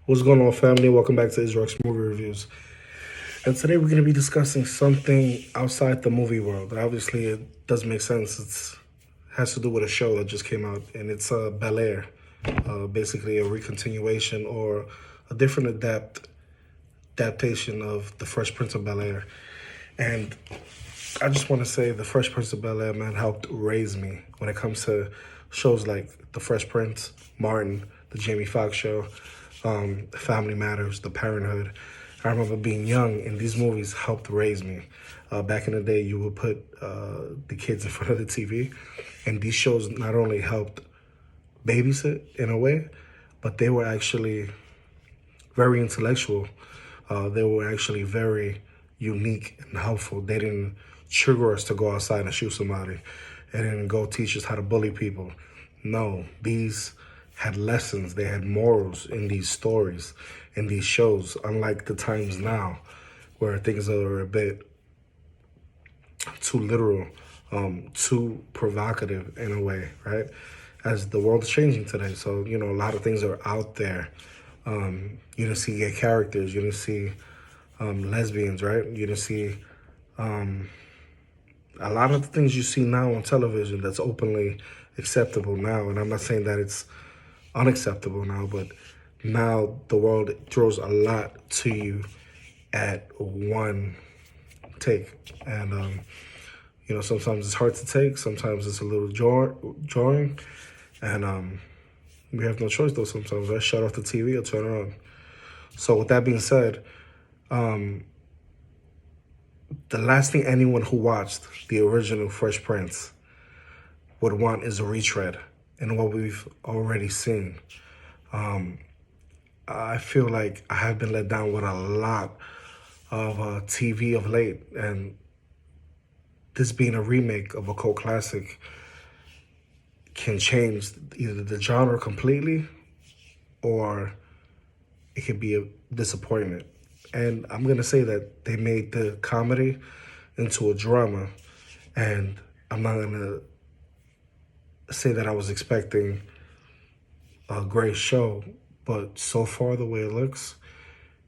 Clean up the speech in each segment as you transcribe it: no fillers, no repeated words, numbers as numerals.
What's going on, family? Welcome back to Israel's Movie Reviews. And today we're going to be discussing something outside the movie world. Obviously, it does make sense. It has to do with a show that just came out, and it's Bel Air, basically a recontinuation or a different adaptation of the Fresh Prince of Bel-Air. And I just want to say the Fresh Prince of Bel-Air, man, helped raise me when it comes to shows like The Fresh Prince, Martin, The Jamie Foxx Show, Family Matters, The Parenthood. I remember being young and these movies helped raise me. Back in the day, you would put the kids in front of the TV, and these shows not only helped babysit in a way, but they were actually very intellectual. They were actually very unique and helpful. They didn't trigger us to go outside and shoot somebody. They didn't go teach us how to bully people. No, these had lessons. They had morals in these stories, in these shows, unlike the times now where things are a bit too literal, too provocative in a way, right? As the world is changing today. So, a lot of things are out there. You didn't see gay characters. You didn't see lesbians, right? You didn't see a lot of the things you see now on television that's openly acceptable now. And I'm not saying that it's unacceptable now, but now the world throws a lot to you at one take. And, sometimes it's hard to take. Sometimes it's a little jarring. And we have no choice, though, sometimes. I shut off the TV or turn it on. So with that being said, the last thing anyone who watched the original Fresh Prince would want is a retread in what we've already seen. I feel like I have been let down with a lot of TV of late, and this being a remake of a cult classic can change either the genre completely or it could be a disappointment. And I'm going to say that they made the comedy into a drama, and I'm not going to say that I was expecting a great show, but so far the way it looks,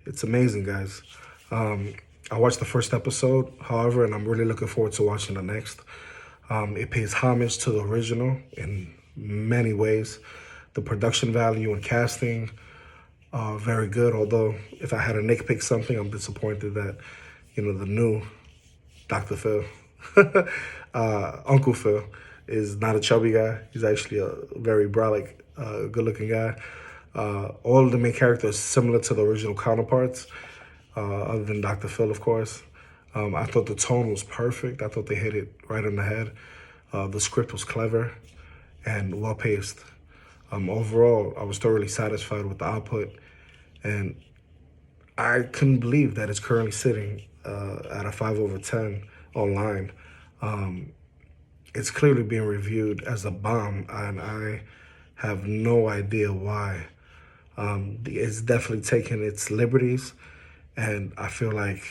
it's amazing, guys. I watched the first episode, however, and I'm really looking forward to watching the next. It pays homage to the original in many ways. The production value and casting are very good, although if I had to nitpick something, I'm disappointed that, the new Dr. Phil, Uncle Phil, is not a chubby guy. He's actually a very brolic, good-looking guy. All of the main characters similar to the original counterparts, other than Dr. Phil, of course. I thought the tone was perfect. I thought they hit it right on the head. The script was clever and well-paced. Overall, I was thoroughly satisfied with the output, and I couldn't believe that it's currently sitting at a 5/10 online. It's clearly being reviewed as a bomb, and I have no idea why. It's definitely taken its liberties, and I feel like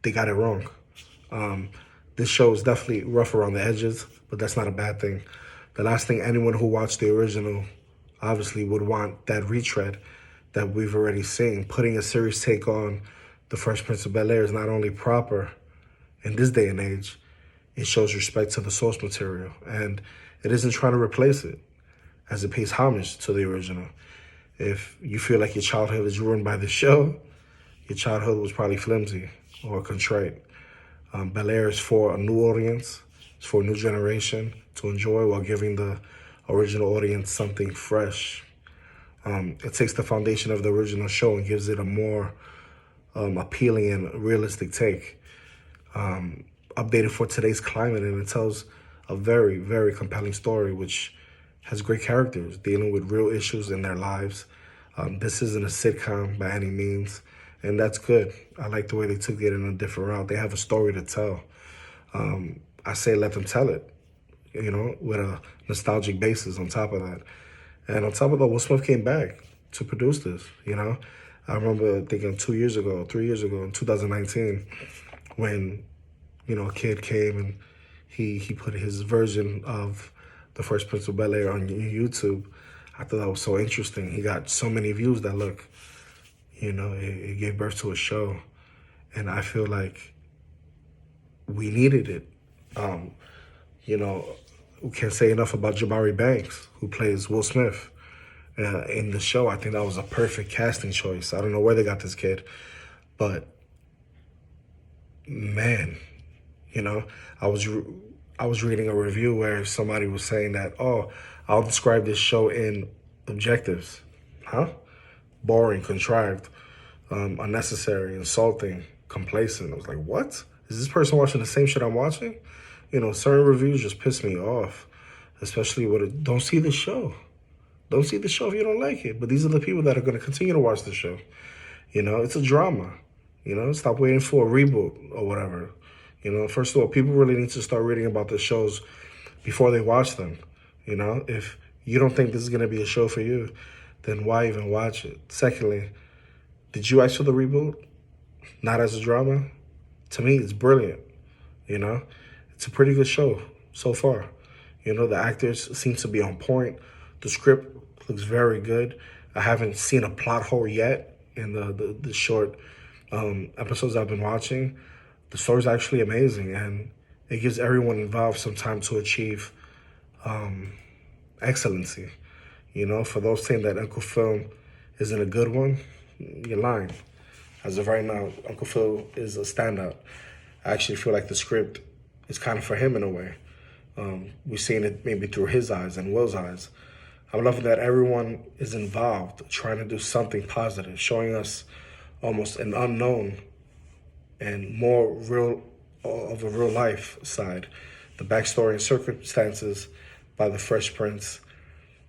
they got it wrong. This show is definitely rough around the edges, but that's not a bad thing. The last thing anyone who watched the original obviously would want that retread that we've already seen. Putting a serious take on The Fresh Prince of Bel-Air is not only proper in this day and age, it shows respect to the source material, and it isn't trying to replace it, as it pays homage to the original. If you feel like your childhood is ruined by the show, your childhood was probably flimsy or contrite. Bel-Air is for a new audience. It's for a new generation to enjoy while giving the original audience something fresh. It takes the foundation of the original show and gives it a more appealing and realistic take. Updated for today's climate, and it tells a very, very compelling story, which has great characters dealing with real issues in their lives. This isn't a sitcom by any means, and that's good. I like the way they took it in a different route. They have a story to tell. I say let them tell it, with a nostalgic basis on top of that. And on top of that, Will Smith came back to produce this, I remember thinking 3 years ago, in 2019, when, a kid came and he put his version of The Fresh Prince of Bel-Air on YouTube. I thought that was so interesting. He got so many views that look, it gave birth to a show. And I feel like we needed it. You know, we can't say enough about Jabari Banks, who plays Will Smith in the show. I think that was a perfect casting choice. I don't know where they got this kid, but man, I was reading a review where somebody was saying that, oh, I'll describe this show in objectives. Huh? Boring, contrived, unnecessary, insulting, complacent. I was like, what? Is this person watching the same shit I'm watching? Certain reviews just piss me off, especially don't see the show. Don't see the show if you don't like it. But these are the people that are going to continue to watch the show. It's a drama. Stop waiting for a reboot or whatever. First of all, people really need to start reading about the shows before they watch them. If you don't think this is going to be a show for you, then why even watch it? Secondly, did you ask for the reboot? Not as a drama? To me, it's brilliant. It's a pretty good show so far. The actors seem to be on point. The script looks very good. I haven't seen a plot hole yet in the short episodes I've been watching. The story's actually amazing, and it gives everyone involved some time to achieve excellency. For those saying that Uncle Phil isn't a good one, you're lying. As of right now, Uncle Phil is a standout. I actually feel like the script is kind of for him in a way. We're seeing it maybe through his eyes and Will's eyes. I'm loving that everyone is involved, trying to do something positive, showing us almost an unknown and more real of a real life side. The backstory and circumstances by the Fresh Prince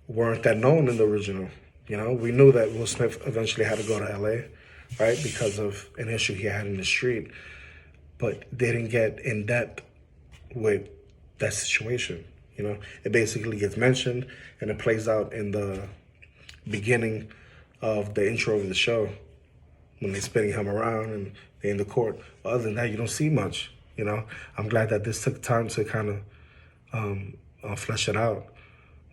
weren't that known in the original. We knew that Will Smith eventually had to go to LA, right, because of an issue he had in the street, but they didn't get in depth with that situation. It basically gets mentioned and it plays out in the beginning of the intro of the show when they're spinning him around and they're in the court. Other than that, you don't see much. I'm glad that this took time to kind of flesh it out.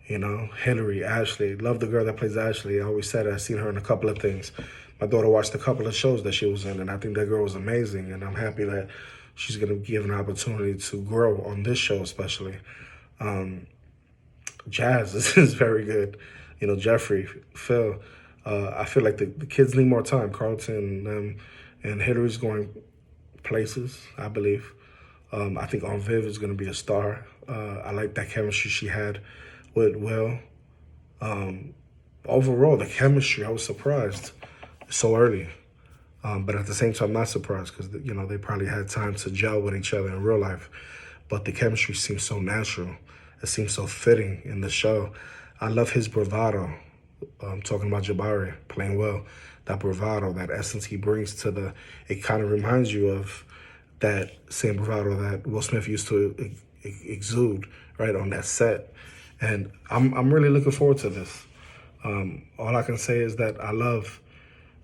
Hillary, Ashley, love the girl that plays Ashley. I always said I've seen her in a couple of things. My daughter watched a couple of shows that she was in, and I think that girl was amazing, and I'm happy that she's going to be given an opportunity to grow on this show especially. Jazz is very good. Jeffrey, Phil. I feel like the kids need more time. Carlton and Hillary's going places, I believe. I think Aunt Viv is going to be a star. I like that chemistry she had with Will. Overall, the chemistry, I was surprised so early. But at the same time, not surprised because, they probably had time to gel with each other in real life. But the chemistry seems so natural. It seems so fitting in the show. I love his bravado. I'm talking about Jabari playing well. That bravado, that essence he brings to it kind of reminds you of that same bravado that Will Smith used to exude, right, on that set. And I'm really looking forward to this. All I can say is that I love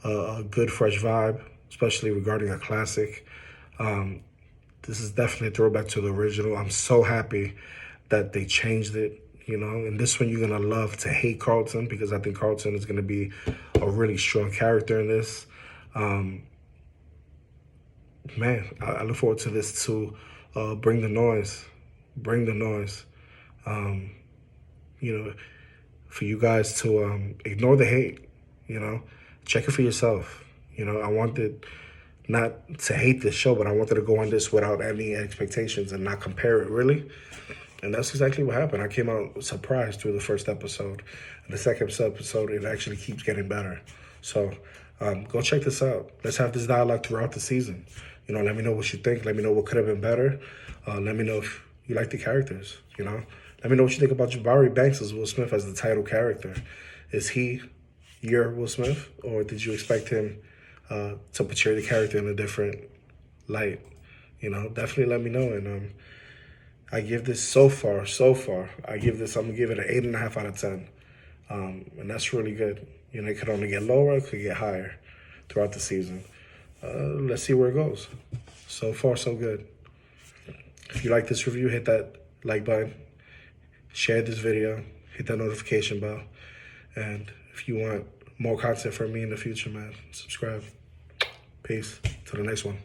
a good, fresh vibe, especially regarding a classic. This is definitely a throwback to the original. I'm so happy that they changed it, And this one you're going to love to hate Carlton because I think Carlton is going to be a really strong character in this. Man, I look forward to this to bring the noise. Bring the noise. For you guys to ignore the hate, check it for yourself. I wanted not to hate this show, but I wanted to go on this without any expectations and not compare it, really. And that's exactly what happened. I came out surprised through the first episode. And the second episode, it actually keeps getting better. So go check this out. Let's have this dialogue throughout the season. Let me know what you think. Let me know what could have been better. Let me know if you like the characters, Let me know what you think about Jabari Banks as Will Smith as the title character. Is he your Will Smith, or did you expect him to portray the character in a different light? Definitely let me know. And I give this so far, I'm going to give it an 8.5 out of 10. And that's really good. It could only get lower, it could get higher throughout the season. Let's see where it goes. So far, so good. If you like this review, hit that like button, share this video, hit that notification bell, And if you want more content from me in the future, man, subscribe. Peace. To the next one.